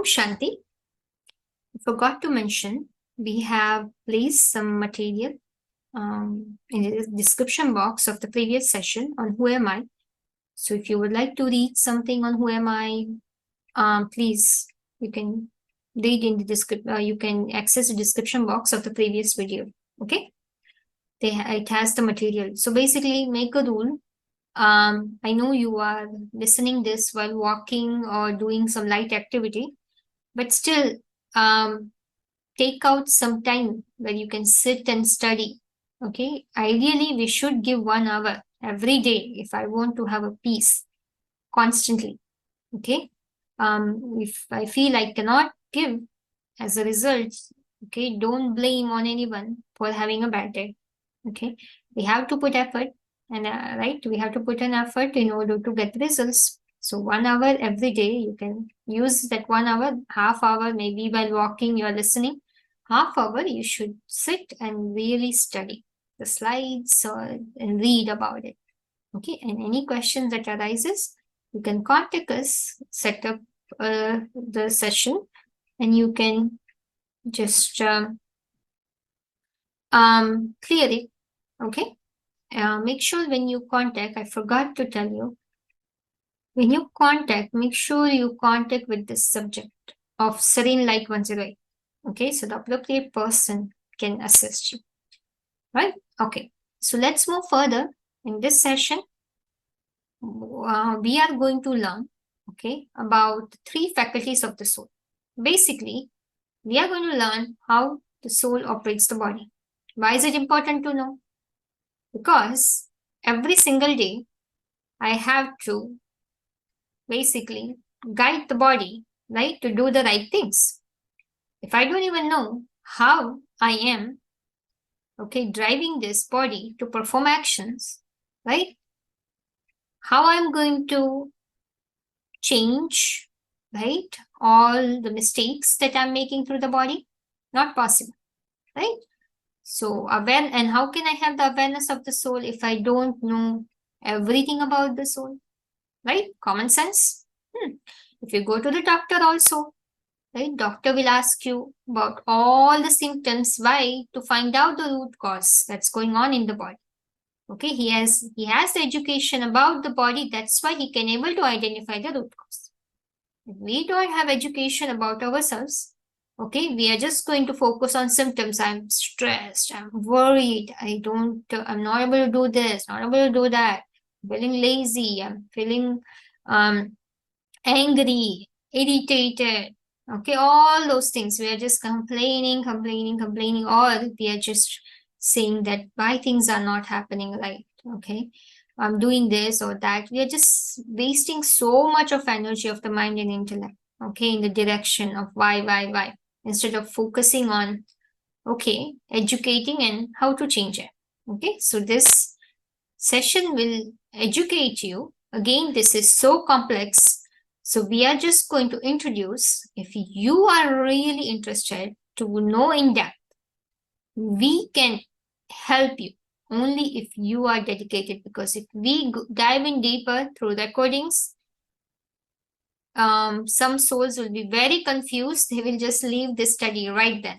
Shanti. I forgot to mention, we have placed some material in the description box of the previous session on who am I. So if you would like to read something on who am I, please, you can read in the description. You can access the description box of the previous video. Okay, it has the material. So basically, make a rule. I know you are listening this while walking or doing some light activity, but still, take out some time where you can sit and study. Okay, ideally, we should give 1 hour every day if I want to have a peace constantly. Okay, if I feel I cannot give as a result, okay, don't blame on anyone for having a bad day. Okay, we have to put effort, and right, we have to put an effort in order to get results. So 1 hour every day, you can use that 1 hour, half hour, maybe while walking, you're listening. Half hour, you should sit and really study the slides and read about it. Okay, and any questions that arises, you can contact us, set up the session, and you can just clear it. Okay, make sure when you contact, I forgot to tell you, when you contact, make sure you contact with this subject of Serene Light 108. Okay, so the appropriate person can assist you. Right? Okay, so let's move further. In this session, we are going to learn, okay, about 3 faculties of the soul. Basically, we are going to learn how the soul operates the body. Why is it important to know? Because every single day, I have to basically guide the body, right, to do the right things. If I don't even know how I am, okay, driving this body to perform actions, right, how I'm going to change, right, all the mistakes that I'm making through the body, not possible, right? So, and how can I have the awareness of the soul if I don't know everything about the soul, right? Common sense. If you go to the doctor also, right, doctor will ask you about all the symptoms. Why? To find out the root cause that's going on in the body. Okay, he has the education about the body. That's why he can able to identify the root cause. If we don't have education about ourselves, okay, we are just going to focus on symptoms. I'm stressed, I'm worried, I'm not able to do this, not able to do that, I'm feeling lazy, I'm feeling angry, irritated. Okay, all those things. We are just complaining, or we are just saying that why things are not happening right. Okay, I'm doing this or that. We are just wasting so much of energy of the mind and intellect, okay, in the direction of why, instead of focusing on, okay, educating and how to change it. Okay, so this session will educate you. Again, this is so complex. So we are just going to introduce, if you are really interested to know in depth, we can help you only if you are dedicated, because if we dive in deeper through recordings, some souls will be very confused. They will just leave this study right then.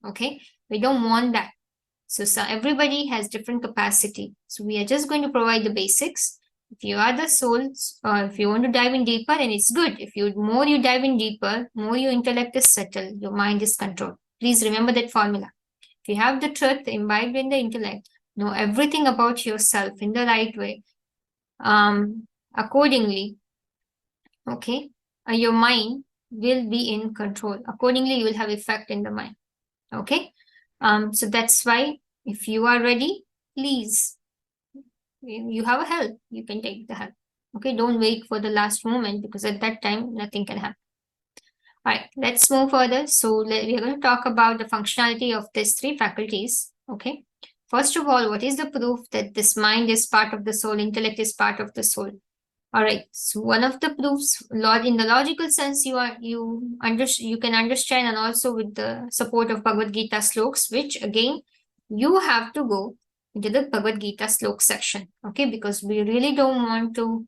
Okay, we don't want that. So everybody has different capacity. So we are just going to provide the basics. If you are the souls, or if you want to dive in deeper, and it's good. If more you dive in deeper, more your intellect is settled, your mind is controlled. Please remember that formula. If you have the truth imbibed in the intellect, know everything about yourself in the right way, accordingly, okay, your mind will be in control. Accordingly, you will have effect in the mind. Okay, so that's why if you are ready, please, you have a help, you can take the help. Okay, don't wait for the last moment, because at that time nothing can happen. All right, let's move further. So we are going to talk about the functionality of these 3 faculties. Okay, first of all, what is the proof that this mind is part of the soul, intellect is part of the soul? All right, so one of the proofs, in the logical sense, you can understand, and also with the support of Bhagavad Gita sloks, which again you have to go into the Bhagavad Gita slok section, okay? Because we really don't want to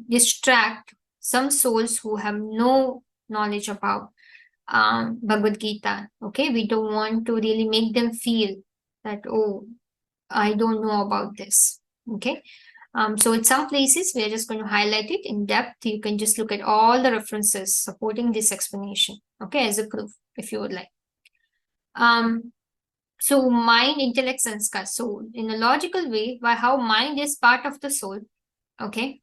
distract some souls who have no knowledge about Bhagavad Gita. Okay, we don't want to really make them feel that, oh, I don't know about this. Okay, so in some places we are just going to highlight it in depth. You can just look at all the references supporting this explanation. Okay, as a proof, if you would like. So mind, intellect, sanskar. So in a logical way, by how mind is part of the soul. Okay,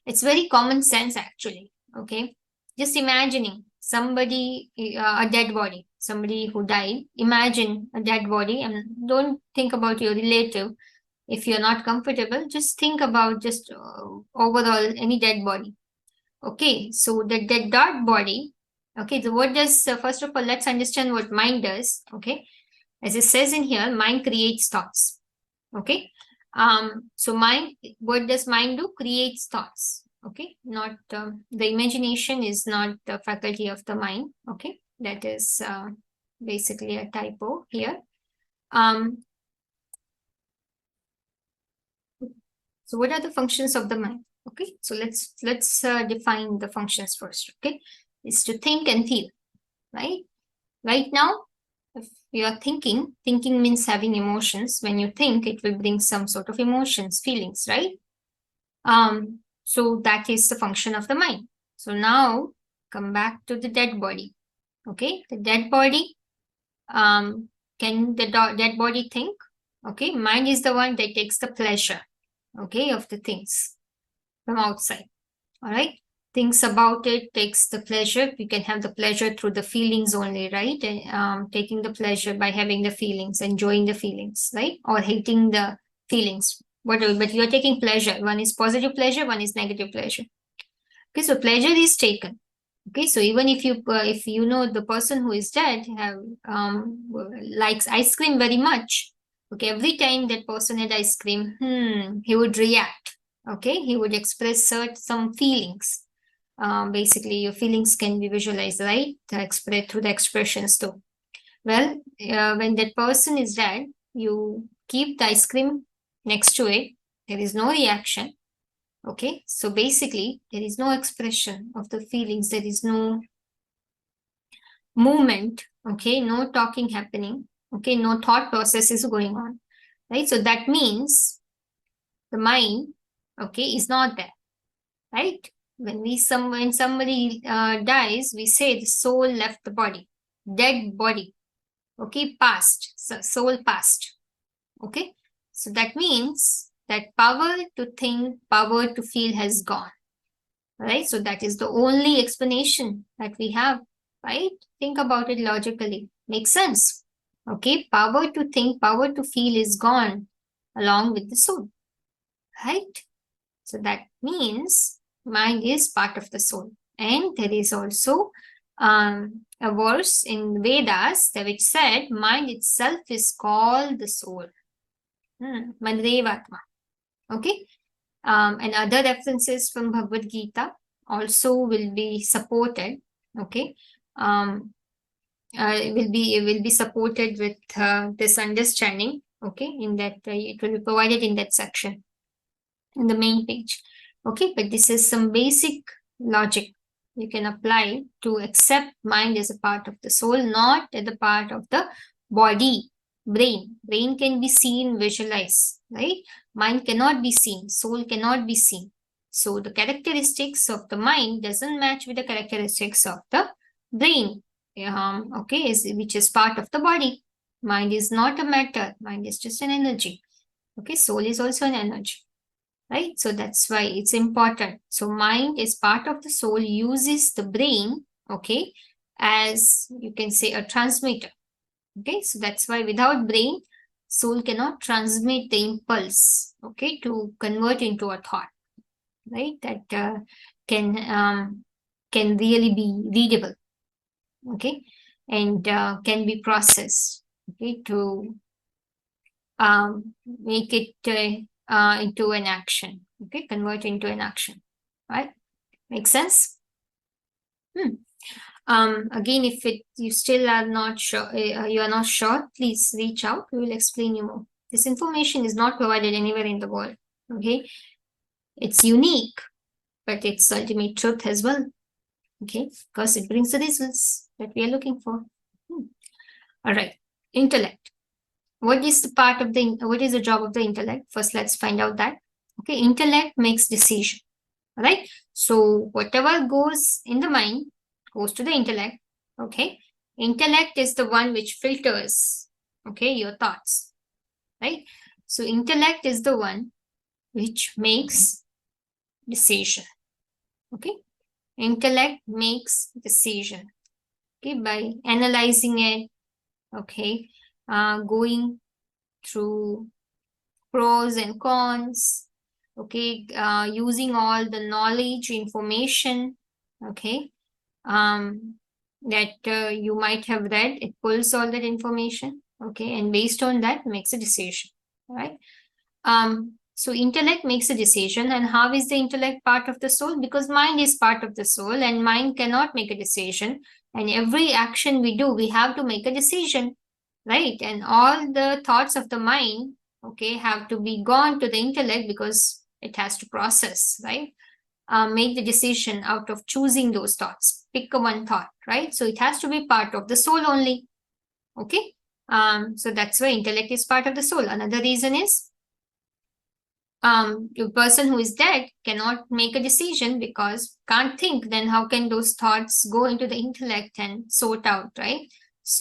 it's very common sense actually. Okay, just imagining somebody, a dead body, somebody who died. Imagine a dead body, and don't think about your relative. If you're not comfortable, just think about just overall any dead body. Okay, so the dead body. Okay, so what does first of all, let's understand what mind does. Okay, as it says in here, mind creates thoughts. Okay, so mind, what does mind do? Creates thoughts. Okay, not the imagination is not the faculty of the mind. Okay, that is basically a typo here. So what are the functions of the mind? Okay, so let's define the functions first. Okay, is to think and feel, right? Right now, if you are thinking means having emotions. When you think, it will bring some sort of emotions, feelings, right? So that is the function of the mind. So now come back to the dead body. Okay, the dead body, can the dead body think? Okay, mind is the one that takes the pleasure, okay, of the things from outside. All right, thinks about it, takes the pleasure. We can have the pleasure through the feelings only, right? And taking the pleasure by having the feelings, enjoying the feelings, right? Or hating the feelings, whatever. But you're taking pleasure. One is positive pleasure, one is negative pleasure. Okay, so pleasure is taken. Okay, so even if you know the person who is dead have likes ice cream very much. Okay, every time that person had ice cream, he would react. Okay, he would express some feelings. Basically, your feelings can be visualized, right? Express through the expressions too. Well, when that person is dead, you keep the ice cream next to it. There is no reaction. Okay, so basically, there is no expression of the feelings. There is no movement. Okay, no talking happening. Okay, no thought process is going on. Right, so that means the mind, okay, is not there. Right, when somebody dies, we say the soul left the body, dead body. Okay, passed, so soul passed. Okay, so that means that power to think, power to feel has gone. Right, so that is the only explanation that we have. Right, think about it logically, makes sense. Okay, power to think, power to feel is gone along with the soul. Right, so that means mind is part of the soul. And there is also a verse in Vedas that which said mind itself is called the soul. Mandevatma. Okay. And other references from Bhagavad Gita also will be supported. Okay. Will be supported with this understanding. Okay. In that it will be provided in that section in the main page. Okay, but this is some basic logic you can apply to accept mind as a part of the soul, not as a part of the body, brain. Brain can be seen, visualized, right? Mind cannot be seen, soul cannot be seen. So the characteristics of the mind doesn't match with the characteristics of the brain, okay, which is part of the body. Mind is not a matter, mind is just an energy. Okay, soul is also an energy. Right, so that's why it's important. So mind is part of the soul, uses the brain, okay, as you can say a transmitter. Okay, so that's why without brain, soul cannot transmit the impulse, okay, to convert into a thought, right? That can really be readable, okay, and can be processed, okay, to make it into an action. Okay, convert into an action. Right? Make sense? Again, if you still are not sure, you are not sure, please reach out. We will explain you more. This information is not provided anywhere in the world. Okay, it's unique. but it's ultimate truth as well. Okay, because it brings the results that we are looking for. All right, intellect. What is the job of the intellect? First, let's find out that. Okay, intellect makes decision. All right, so whatever goes in the mind goes to the intellect. Okay, intellect is the one which filters, okay, your thoughts, right? So intellect is the one which makes decision. Okay, intellect makes decision, okay, by analyzing it, okay, going through pros and cons, okay, using all the knowledge, information, okay, that you might have read. It pulls all that information, okay, and based on that makes a decision, right? So intellect makes a decision. And how is the intellect part of the soul? Because mind is part of the soul, and mind cannot make a decision. And every action we do, we have to make a decision, right? And all the thoughts of the mind, okay, have to be gone to the intellect because it has to process, right? Make the decision out of choosing those thoughts. Pick one thought, right? So it has to be part of the soul only. Okay. So that's why intellect is part of the soul. Another reason is the person who is dead cannot make a decision because can't think. Then how can those thoughts go into the intellect and sort out, right?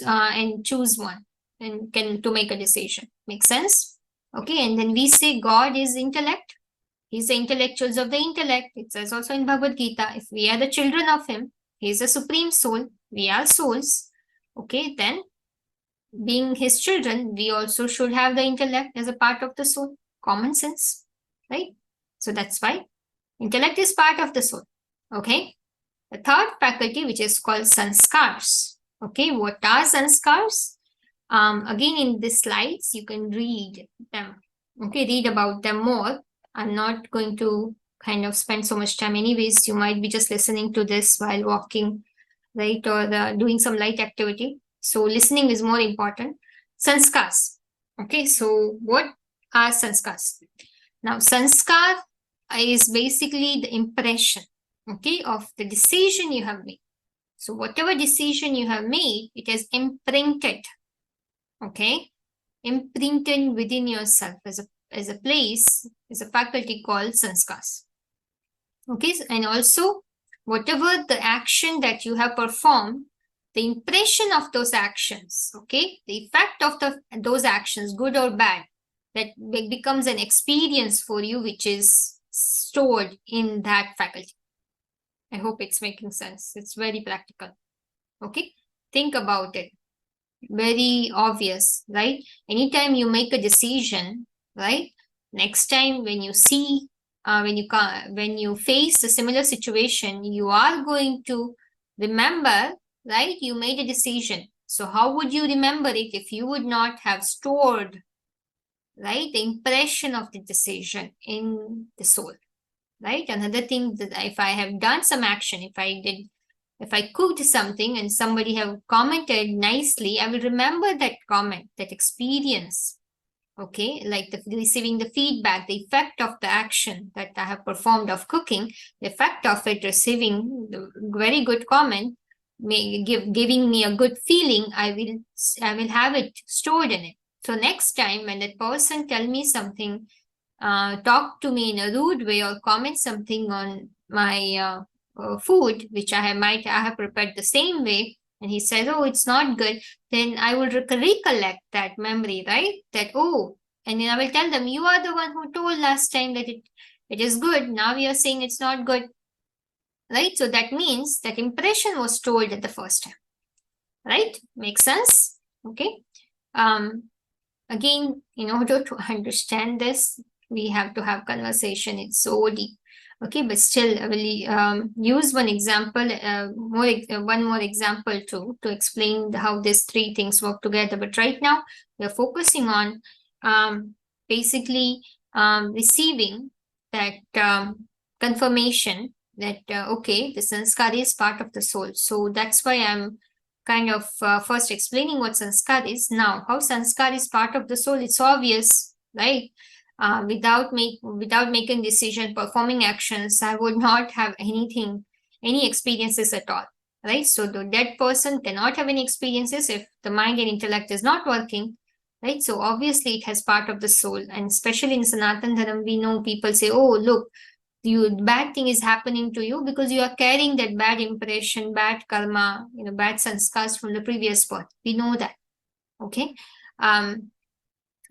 And choose one and can to make a decision. Make sense? Okay. And then we say God is intellect. He's the intellectuals of the intellect. It says also in Bhagavad Gita, if we are the children of him, he is a supreme soul. We are souls. Okay. Then being his children, we also should have the intellect as a part of the soul. Common sense, right? So that's why intellect is part of the soul. Okay. The third faculty, which is called sanskars. Okay. What are sanskars? Again, in the slides, you can read them. Okay. Read about them more. I'm not going to kind of spend so much time anyways. You might be just listening to this while walking, right? Or doing some light activity. So listening is more important. Sanskars. Okay. So what are sanskars? Now, sanskar is basically the impression, okay, of the decision you have made. So whatever decision you have made, it is imprinted, okay, imprinted within yourself as a place, as a faculty called sanskars. Okay, and also whatever the action that you have performed, the impression of those actions, okay, the effect of those actions, good or bad, that becomes an experience for you, which is stored in that faculty. I hope it's making sense. It's very practical. Okay, think about it. Very obvious, right? Anytime you make a decision, right? Next time when you see, when you face a similar situation, you are going to remember, right? You made a decision. So how would you remember it if you would not have stored, right, the impression of the decision in the soul, right? Another thing, that if I have done some action, if I cooked something and somebody have commented nicely, I will remember that comment, that experience. Okay, like receiving the feedback, the effect of the action that I have performed of cooking, the effect of it, receiving the very good comment, giving me a good feeling. I will have it stored in it. So next time when that person tell me something, talk to me in a rude way or comment something on my food, which I have prepared the same way, and he says, oh, it's not good, then I will recollect that memory, right? That, oh, and then I will tell them, you are the one who told last time that it is good. Now you are saying it's not good, right? So that means that impression was told at the first time, right? Makes sense? Okay. Again, in order to understand this, we have to have conversation. It's so deep. Okay, but still, I will use one example, one more example to explain how these three things work together. But right now, we're focusing on basically receiving that confirmation that, okay, the sanskar is part of the soul. So that's why I'm kind of first explaining what sanskar is. Now, how sanskar is part of the soul, it's obvious, right? without making decision, performing actions, I would not have any experiences at all, right? So the dead person cannot have any experiences if the mind and intellect is not working, right? So obviously it has part of the soul, and especially in Sanatan Dharam, we know people say, oh, look, bad thing is happening to you because you are carrying that bad impression, bad karma, bad sanskars from the previous birth. We know that. Okay.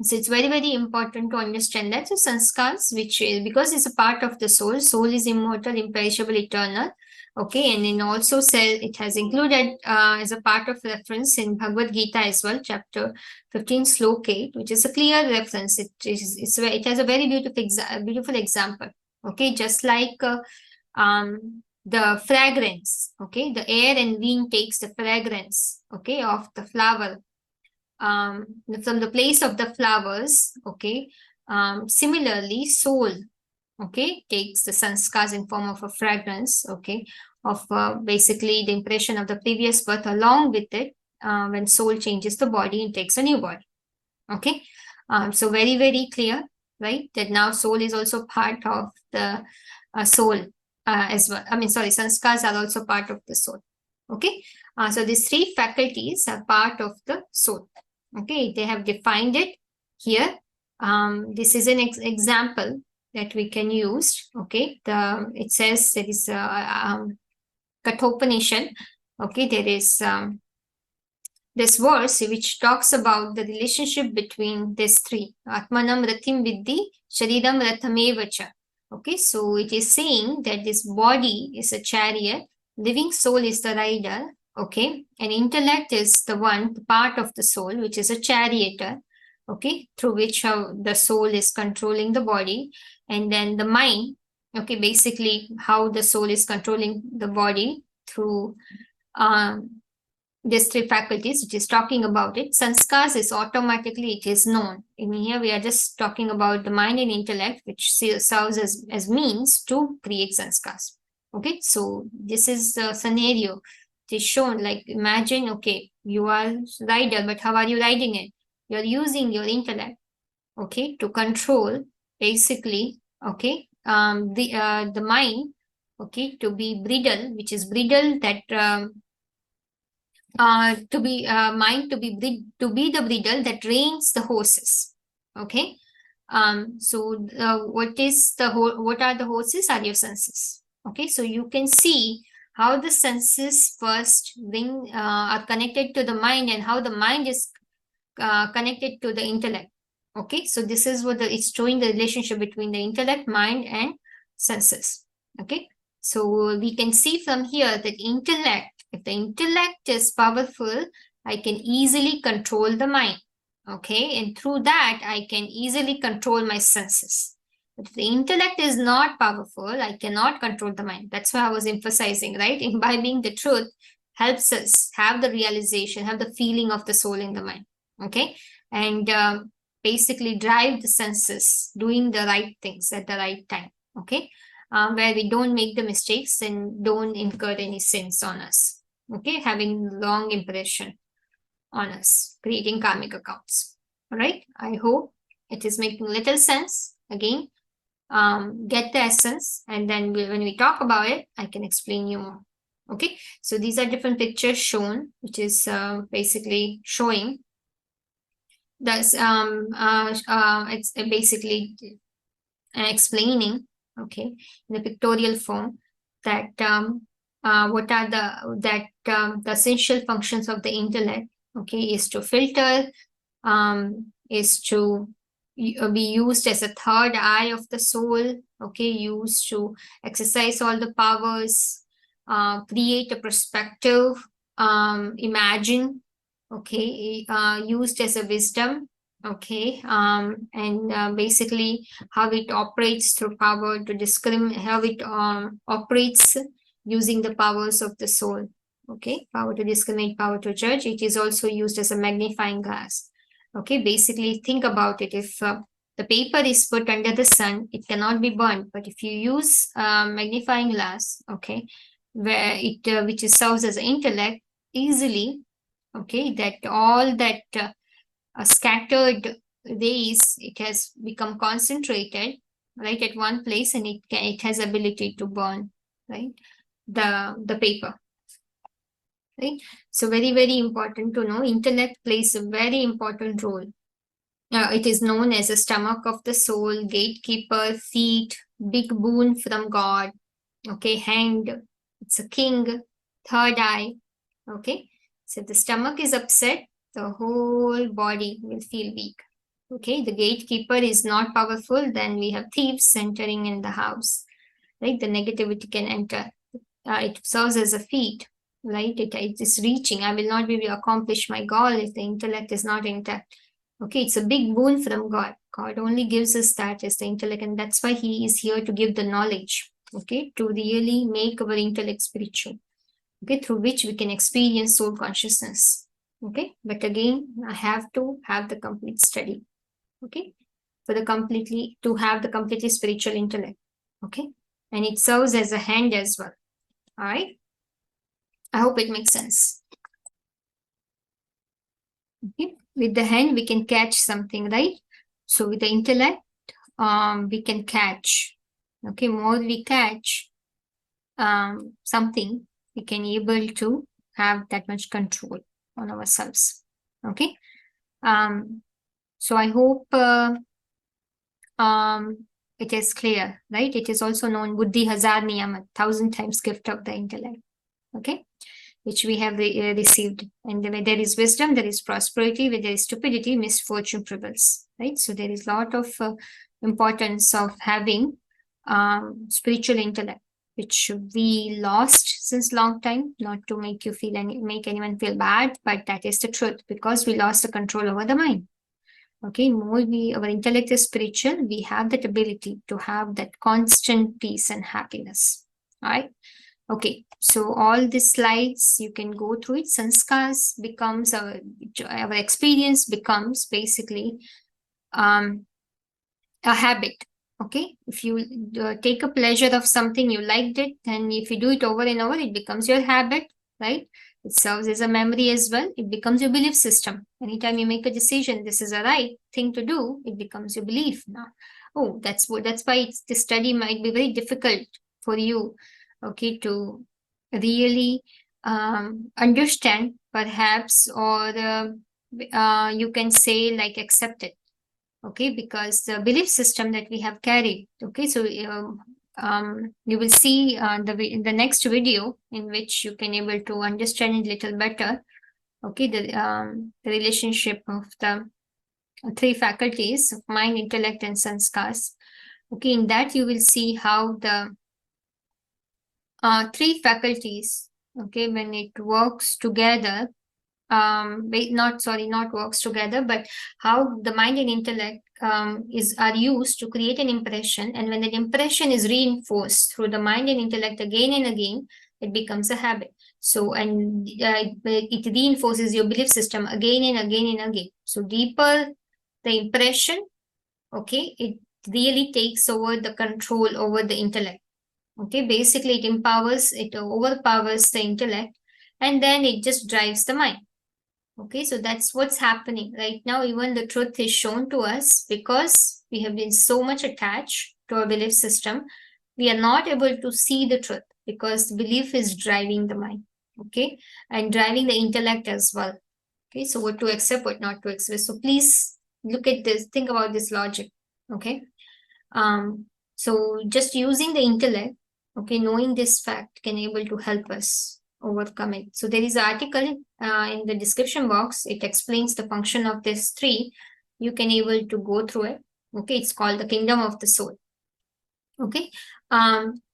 So it's very, very important to understand that. So sanskars, which is because it's a part of the soul is immortal, imperishable, eternal. Okay, and then also it has included as a part of reference in Bhagavad Gita as well, chapter 15, slok 8, which is a clear reference. It has a very beautiful example. Okay, just like the fragrance. Okay, the air and wind takes the fragrance. Okay, of the flower from the place of the flowers. Okay, similarly, soul, okay, takes the sanskars in form of a fragrance, okay, of basically the impression of the previous birth. Along with it, when soul changes the body and takes a new body. Okay, so very, very clear, right, that now soul is also part of the soul as well. Sanskars are also part of the soul. Okay, so these three faculties are part of the soul. Okay, they have defined it here. This is an example that we can use. Okay, it says there is Kathopanishad. Okay, there is this verse which talks about the relationship between these three. Atmanam rathim vidhi, sharidam rathamevacha. Okay, so it is saying that this body is a chariot, living soul is the rider, okay, and intellect is the part of the soul, which is a charioteer, okay, through which the soul is controlling the body, and then the mind, okay, basically how the soul is controlling the body through these three faculties, which is talking about it. Sanskars is automatically, it is known. In here, we are just talking about the mind and intellect, which serves as means to create sanskars. Okay, so this is the scenario. It is shown, like, imagine, okay, you are rider, but how are you riding it? You're using your intellect, okay, to control, basically, okay, the mind, okay, to be bridle, which is bridle that to be mind to be the bridle that reins the horses. Okay, so what are the horses? Are your senses. Okay, so you can see how the senses first are connected to the mind, and how the mind is connected to the intellect. Okay, so this is what it's showing, the relationship between the intellect, mind, and senses. Okay, so we can see from here that if the intellect is powerful, I can easily control the mind. Okay, and through that, I can easily control my senses. But if the intellect is not powerful, I cannot control the mind. That's why I was emphasizing, right? Imbibing the truth helps us have the realization, have the feeling of the soul in the mind. Okay, and basically drive the senses, doing the right things at the right time. Okay, where we don't make the mistakes and don't incur any sins on us. Okay, having long impression on us, creating karmic accounts. All right, I hope it is making little sense. Again, get the essence, and then when we talk about it, I can explain you more. Okay, so these are different pictures shown, which is basically showing that's it's basically explaining, okay, in the pictorial form, that what are the essential functions of the intellect. Okay, is to filter, is to be used as a third eye of the soul. Okay, used to exercise all the powers, create a perspective, imagine, okay, used as a wisdom, okay, and basically how it operates through power to discriminate, how it operates using the powers of the soul. Okay, power to discriminate, power to judge. It is also used as a magnifying glass. Okay, basically think about it. If the paper is put under the sun, it cannot be burnt. But if you use magnifying glass, okay, where it which serves as intellect, easily, okay, that all that scattered days it has become concentrated, right, at one place, and it has ability to burn, right, the paper, right? So very, very important to know. Intellect plays a very important role. It is known as the stomach of the soul, gatekeeper, feet, big boon from God, okay, hand, it's a king, third eye, okay. So if the stomach is upset, the whole body will feel weak, okay. The gatekeeper is not powerful, then we have thieves entering in the house, right? The negativity can enter. It serves as a feet, right? It is reaching. I will not be able to accomplish my goal if the intellect is not intact. Okay, it's a big boon from God. God only gives us that as the intellect, and that's why He is here to give the knowledge, okay, to really make our intellect spiritual, okay, through which we can experience soul consciousness, okay. But again, I have to have the complete study, okay, for the completely to have the completely spiritual intellect, okay, and it serves as a hand as well. All right. I hope it makes sense. Okay. With the hand, we can catch something, right? So with the intellect, we can catch. Okay. More we catch something, we can able to have that much control on ourselves. Okay. So I hope it is clear, right? It is also known Buddhi Hazar Niyamat, 1,000 times gift of the intellect. Okay. Which we have received. And where there is wisdom, there is prosperity. Where there is stupidity, misfortune prevails. Right? So there is a lot of importance of having spiritual intellect, which we lost since long time. Not to make you feel make anyone feel bad, but that is the truth, because we lost the control over the mind. Okay, more our intellect is spiritual, we have that ability to have that constant peace and happiness. All right. Okay, so all these slides, you can go through it. Sanskaars becomes our experience becomes basically a habit. Okay, if you take a pleasure of something, you liked it, and if you do it over and over, it becomes your habit, right? It serves as a memory as well. It becomes your belief system. Anytime you make a decision, this is a right thing to do, it becomes your belief now. Oh, that's why the study might be very difficult for you, okay, to really understand, perhaps, or you can say like accept it, okay, because the belief system that we have carried, okay. So you will see the next video in which you can able to understand it little better, okay, the relationship of the three faculties of mind, intellect, and sanskars. Okay, in that you will see how the three faculties, okay, when it works together, not works together, but how the mind and intellect are used to create an impression, and when that impression is reinforced through the mind and intellect again and again, it becomes a habit. So, and it reinforces your belief system again and again and again. So deeper the impression, okay, it really takes over the control over the intellect. Okay, basically it overpowers the intellect, and then it just drives the mind. Okay, so that's what's happening right now. Even the truth is shown to us because we have been so much attached to our belief system. We are not able to see the truth because belief is driving the mind, okay, and driving the intellect as well. Okay, so what to accept, what not to accept. So please look at this, think about this logic, okay. So just using the intellect, okay, knowing this fact can able to help us overcome it. So there is an article in the description box. It explains the function of this three. You can able to go through it. Okay, it's called the kingdom of the soul. Okay,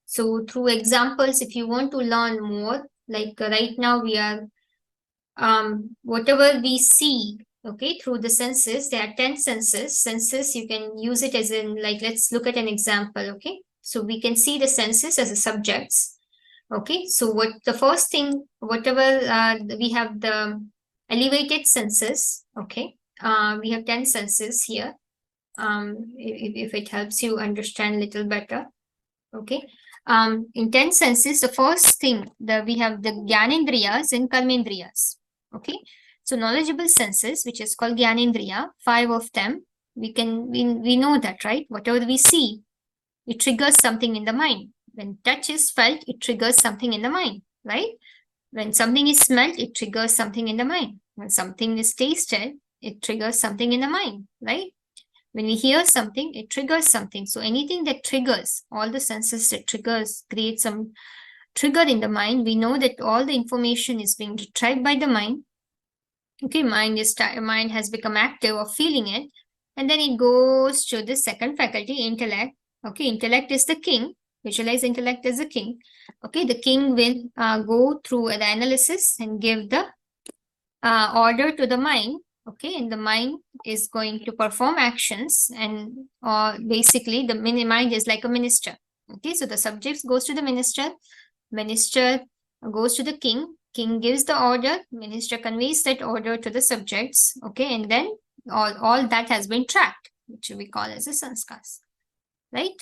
so through examples, if you want to learn more, like right now we are whatever we see, okay, through the senses, there are 10 senses. You can use it as in, like, let's look at an example. Okay, so we can see the senses as a subjects. Okay, so what the first thing, whatever we have the elevated senses. Okay, we have 10 senses here. If it helps you understand a little better. Okay, in 10 senses, the first thing that we have the Gyanendriyas and Karmendriyas. Okay, so knowledgeable senses, which is called Gyanendriya, 5 of them. We know that, right? Whatever we see, it triggers something in the mind. When touch is felt, it triggers something in the mind, right? When something is smelled, it triggers something in the mind. When something is tasted, it triggers something in the mind, right? When we hear something, it triggers something. So anything that triggers, all the senses that triggers, create some trigger in the mind. We know that all the information is being retrieved by the mind. Okay, mind has become active of feeling it, and then it goes to the second faculty, intellect. Okay, intellect is the king. Visualize intellect as the king. Okay, the king will go through the analysis and give the order to the mind. Okay, and the mind is going to perform actions, and basically the mind is like a minister. Okay, so the subject goes to the minister, minister goes to the king gives the order, minister conveys that order to the subjects. Okay, and then all that has been tracked, which we call as a sanskars, right?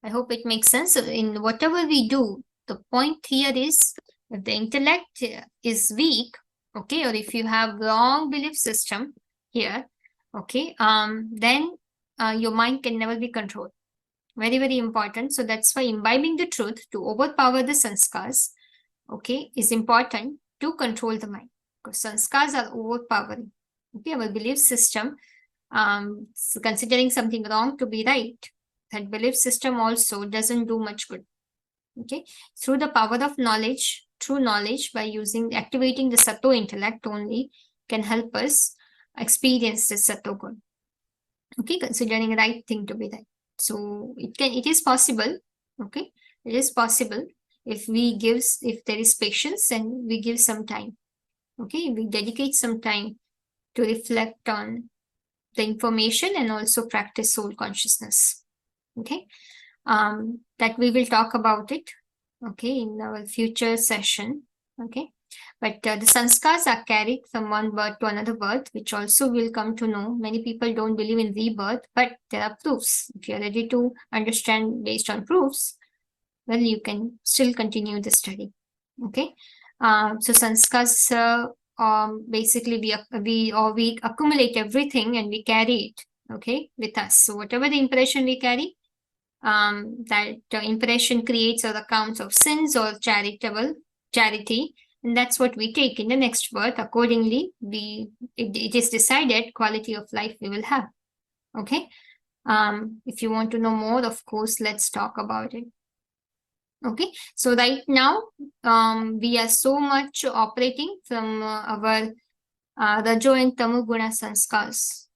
I hope it makes sense. In whatever we do, the point here is, if the intellect is weak, okay, or if you have wrong belief system here, okay, then your mind can never be controlled. Very, very important. So that's why imbibing the truth to overpower the sanskars, okay, is important to control the mind, because sanskars are overpowering. Okay, our belief system, so considering something wrong to be right, that belief system also doesn't do much good. Okay, through the power of knowledge, true knowledge, by activating the sato intellect only, can help us experience the sato good. Okay, considering the right thing to be right. So it is possible. Okay, it is possible if there is patience and we give some time. Okay, we dedicate some time to reflect on the information and also practice soul consciousness. Okay, that we will talk about it, okay, in our future session. Okay, but the sanskars are carried from one birth to another birth, which also we'll come to know. Many people don't believe in rebirth, but there are proofs. If you're ready to understand based on proofs, well, you can still continue the study. Okay, so sanskars, basically we accumulate everything and we carry it, okay, with us. So whatever the impression we carry, that impression creates or accounts of sins or charity, and that's what we take in the next birth. Accordingly, it is decided quality of life we will have. Okay, if you want to know more, of course, let's talk about it. Okay, so right now, we are so much operating from our Rajo and Tamu Guna Sanskaars.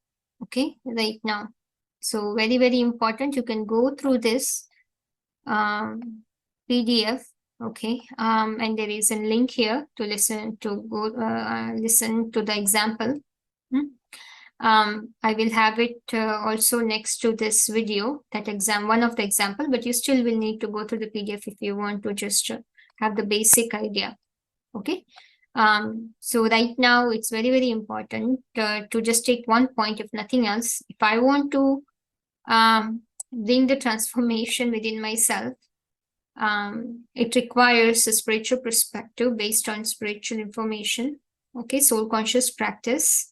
Okay, right now. So very, very important. You can go through this PDF. Okay, and there is a link here to listen to the example. I will have it also next to this video, that one of the example, but you still will need to go through the PDF if you want to just have the basic idea. Okay. So right now it's very, very important to just take one point, if nothing else. If I want to bring the transformation within myself, it requires a spiritual perspective based on spiritual information. Okay, soul conscious practice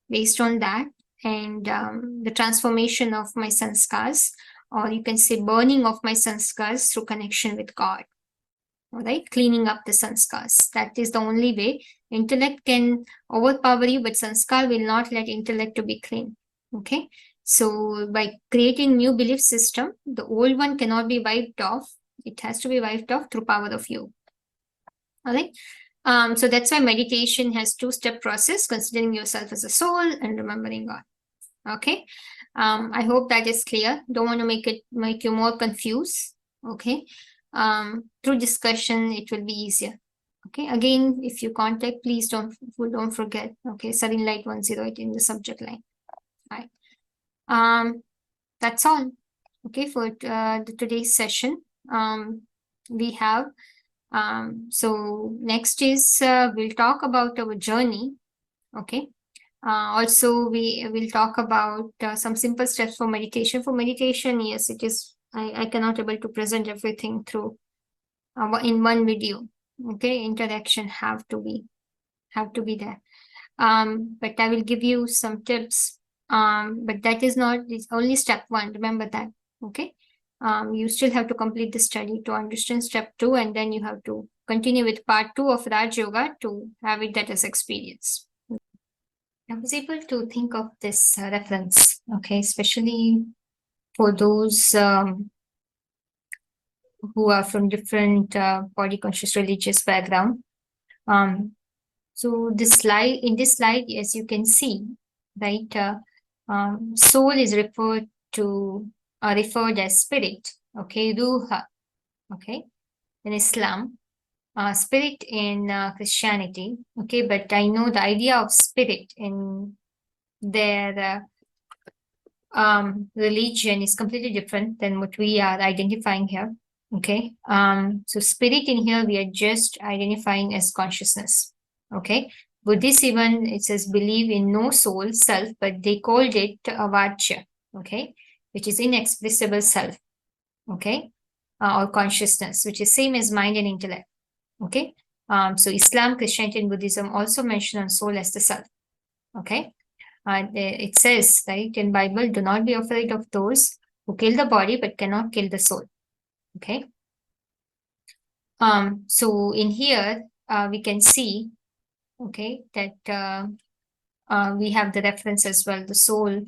based on that, and the transformation of my sanskars, or you can say burning of my sanskars through connection with God. All right, cleaning up the sanskars. That is the only way. Intellect can overpower you, but sanskar will not let intellect to be clean. Okay, so by creating new belief system, the old one cannot be wiped off. It has to be wiped off through power of you. All right. So that's why meditation has two-step process: considering yourself as a soul and remembering God. Okay. I hope that is clear. Don't want to make you more confused. Okay. Through discussion, it will be easier. Okay. Again, if you contact, please don't forget. Okay. Setting light 108 in the subject line. All right. That's all. Okay. For today's session, we have. So next is we'll talk about our journey. Okay. Also, we will talk about some simple steps for meditation. For meditation, yes, it is. I cannot able to present everything through in one video. Okay, interaction have to be there. But I will give you some tips But that is not, it's only step 1. Remember that. Okay. You still have to complete the study to understand step 2, and then you have to continue with part 2 of Rajayoga to have it that as experience. I was able to think of this reference, okay, especially for those who are from different body conscious religious background. Um, so this slide, in this slide, as you can see, right, soul is referred as spirit, okay, ruha, okay, in Islam, spirit in Christianity, okay, but I know the idea of spirit in their religion is completely different than what we are identifying here. Okay. So spirit in here, we are just identifying as consciousness. Okay. Buddhists even, it says, believe in no soul, self, but they called it avajya. Okay. Which is inexpressible self. Okay. Or consciousness, which is same as mind and intellect. Okay. So Islam, Christianity, and Buddhism also mention on soul as the self. Okay. It says, right, in Bible, do not be afraid of those who kill the body but cannot kill the soul. Okay. So in here, we can see, okay, that we have the reference as well. The soul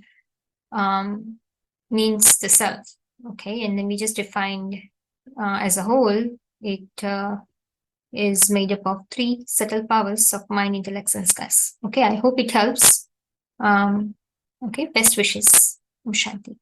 means the self. Okay. And then we just defined as a whole, it is made up of 3 subtle powers of mind, intellect, sanskaars. Okay. I hope it helps. Okay. Best wishes. Om Shanti.